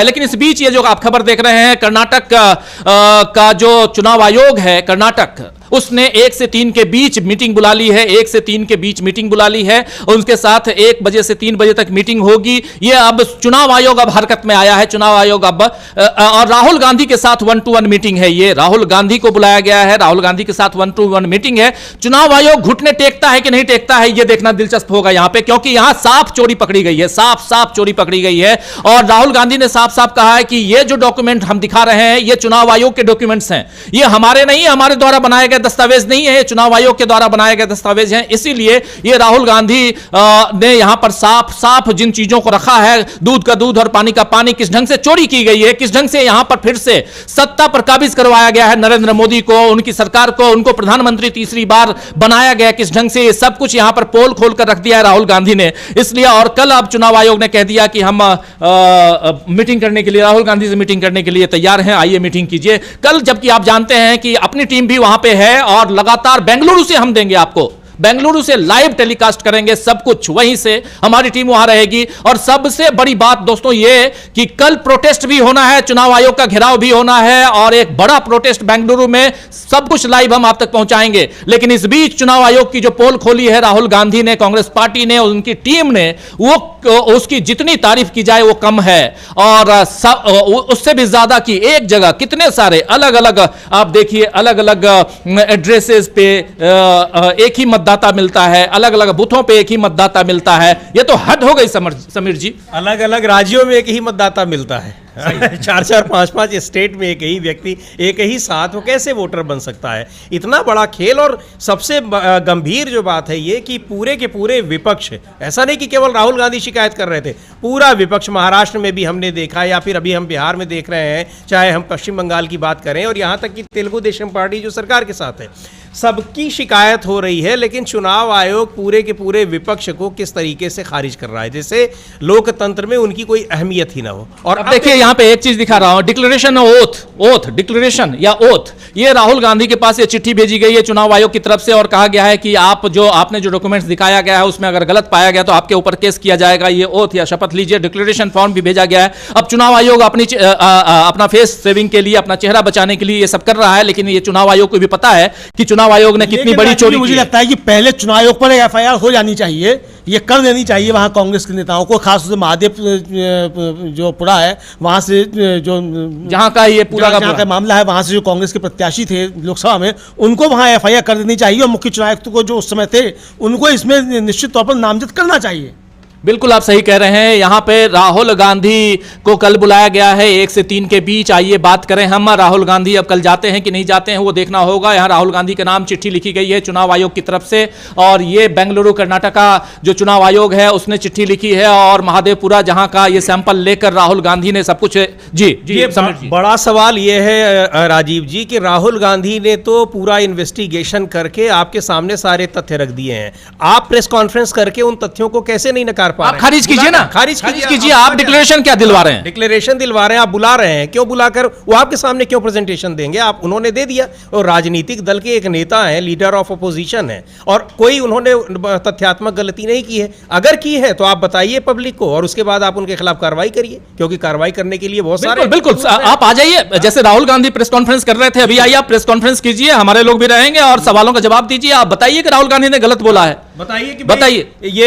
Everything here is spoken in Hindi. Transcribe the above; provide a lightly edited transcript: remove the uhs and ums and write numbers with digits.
लेकिन इस बीच ये जो आप खबर देख रहे हैं, कर्नाटक का जो चुनाव आयोग है कर्नाटक, उसने 1 से 3 के बीच मीटिंग बुला ली है। 1 से 3 के बीच मीटिंग बुला ली है और उसके साथ 1 बजे से 3 बजे तक मीटिंग होगी। ये अब चुनाव आयोग अब हरकत में आया है। चुनाव आयोग अब और राहुल गांधी के साथ 1-to-1 मीटिंग है। ये राहुल गांधी को बुलाया गया है, राहुल गांधी के साथ 1-to-1 मीटिंग है। चुनाव आयोग घुटने टेकता है कि नहीं टेकता है, यह देखना दिलचस्प होगा यहां पे, क्योंकि यहां साफ चोरी पकड़ी गई है, साफ चोरी पकड़ी गई है। और राहुल गांधी ने साफ कहा है कि ये जो डॉक्यूमेंट हम दिखा रहे हैं, ये चुनाव आयोग के डॉक्यूमेंट्स हैं, ये हमारे नहीं है, हमारे द्वारा बनाए गए दस्तावेज नहीं है, ये चुनाव आयोग के द्वारा बनाए गए दस्तावेज हैं। इसीलिए ये राहुल गांधी ने यहां पर साफ जिन चीजों को रखा है, दूध का दूध और पानी का पानी, किस ढंग से चोरी की गई है, किस ढंग से यहां पर फिर से सत्ता पर काबिज करवाया गया है नरेंद्र मोदी को, उनकी सरकार को, उनको प्रधानमंत्री तीसरी बार बनाया गया, किस ढंग से ये सब कुछ यहां पर पोल खोल कर रख दिया है राहुल गांधी ने। इसलिए और कल अब चुनाव आयोग ने कह दिया कि हम मीटिंग करने के लिए, राहुल गांधी से मीटिंग करने के लिए तैयार हैं, आइए मीटिंग कीजिए कल। जबकि आप जानते हैं कि अपनी टीम भी वहां पे है और लगातार बेंगलुरु से हम देंगे आपको, बेंगलुरु से लाइव टेलीकास्ट करेंगे सब कुछ, वहीं से हमारी टीम वहां रहेगी। और सबसे बड़ी बात दोस्तों ये कि कल प्रोटेस्ट भी होना है, चुनाव आयोग का घेराव भी होना है और एक बड़ा प्रोटेस्ट बेंगलुरु में, सब कुछ लाइव हम आप तक पहुंचाएंगे। लेकिन इस बीच चुनाव आयोग की जो पोल खोली है राहुल गांधी ने, कांग्रेस पार्टी ने, उनकी टीम ने, वो उसकी जितनी तारीफ की जाए वो कम है। और उससे भी ज्यादा कि एक जगह कितने सारे अलग अलग, आप देखिए अलग अलग एड्रेसेस पे एक ही मतदाता मिलता है, अलग अलग बूथों पे एक ही मतदाता मिलता है। ये तो हद हो गई समीर जी। अलग अलग राज्यों में एक ही मतदाता मिलता है, 4-4, 5-5 स्टेट में एक ही व्यक्ति एक ही साथ, वो कैसे वोटर बन सकता है? इतना बड़ा खेल। और सबसे गंभीर जो बात है ये कि पूरे के पूरे विपक्ष, ऐसा नहीं कि केवल राहुल गांधी शिकायत कर रहे थे, पूरा विपक्ष, महाराष्ट्र में भी हमने देखा, या फिर अभी हम बिहार में देख रहे हैं, चाहे हम पश्चिम बंगाल की बात करें और यहाँ तक कि तेलुगु देशम पार्टी जो सरकार के साथ है, सबकी शिकायत हो रही है। लेकिन चुनाव आयोग पूरे के पूरे विपक्ष को किस तरीके से खारिज कर रहा है, जैसे लोकतंत्र में उनकी कोई अहमियत ही ना हो। और अब देखिए यहाँ पे एक चीज दिखा रहा हूं, डिक्लेरेशन ओथ डिक्लेरेशन या ओथ, ये राहुल गांधी के पास ये चिट्ठी भेजी गई है चुनाव आयोग की तरफ से और कहा गया है कि आपने जो डॉक्यूमेंट्स दिखाया गया है उसमें अगर गलत पाया गया तो आपके ऊपर केस किया जाएगा, ये ओथ या शपथ लीजिए। डिक्लेरेशन फॉर्म भी भेजा गया है। अब चुनाव आयोग अपना फेस सेविंग के लिए, अपना चेहरा बचाने के लिए ये सब कर रहा है, लेकिन ये चुनाव आयोग को भी पता है कि चुनाव आयोग ने कितनी बड़ी चोरी। मुझे लगता है कि पहले चुनाव आयोग पर एफआईआर हो जानी चाहिए, ये कर देनी चाहिए वहां कांग्रेस के नेताओं को, खासतौर से महादेव जो पुरा है वहां से, जो जहां का ये पूरा का मामला है, वहां से जो कांग्रेस के प्रत्याशी थे लोकसभा में, उनको वहां एफआईआर कर देनी चाहिए और मुख्य चुनाव आयुक्त को जो उस समय थे उनको इसमें निश्चित तौर पर नामजद करना चाहिए। बिल्कुल आप सही कह रहे हैं। यहां पे राहुल गांधी को कल बुलाया गया है 1 से 3 के बीच, आइए बात करें हम। राहुल गांधी अब कल जाते हैं कि नहीं जाते हैं वो देखना होगा। यहां राहुल गांधी के नाम चिट्ठी लिखी गई है चुनाव आयोग की तरफ से, और ये बेंगलुरु कर्नाटका जो चुनाव आयोग है उसने चिट्ठी लिखी है, और महादेवपुरा जहां का ये सैंपल लेकर राहुल गांधी ने सब कुछ जी बड़ा सवाल ये है राजीव जी कि राहुल गांधी ने तो पूरा इन्वेस्टिगेशन करके आपके सामने सारे तथ्य रख दिए हैं, आप प्रेस कॉन्फ्रेंस करके उन तथ्यों को कैसे नहीं नकार? आप खारिज कीजिए ना, खारिज कीजिए। आप डिक्लेरेशन क्या दिलवा रहे हैं? डिक्लेरेशन दिलवा रहे हैं, आप बुला रहे हैं, क्यों बुलाकर? वो आपके सामने क्यों प्रेजेंटेशन देंगे? आप उन्होंने दे दिया, और राजनीतिक दल के एक नेता हैं, लीडर ऑफ अपोजिशन है, और कोई उन्होंने तथ्यात्मक गलती नहीं की है। अगर की है तो आप बताइए पब्लिक को, और उसके बाद आप उनके खिलाफ कार्रवाई करिए, क्योंकि कार्रवाई करने के लिए बहुत सारे। बिल्कुल आप आ जाइए, जैसे राहुल गांधी प्रेस कॉन्फ्रेंस कर रहे थे, अभी आइए आप प्रेस कॉन्फ्रेंस कीजिए, हमारे लोग भी रहेंगे और सवालों का जवाब दीजिए। आप बताइए कि राहुल गांधी ने गलत बोला है, बताइए ये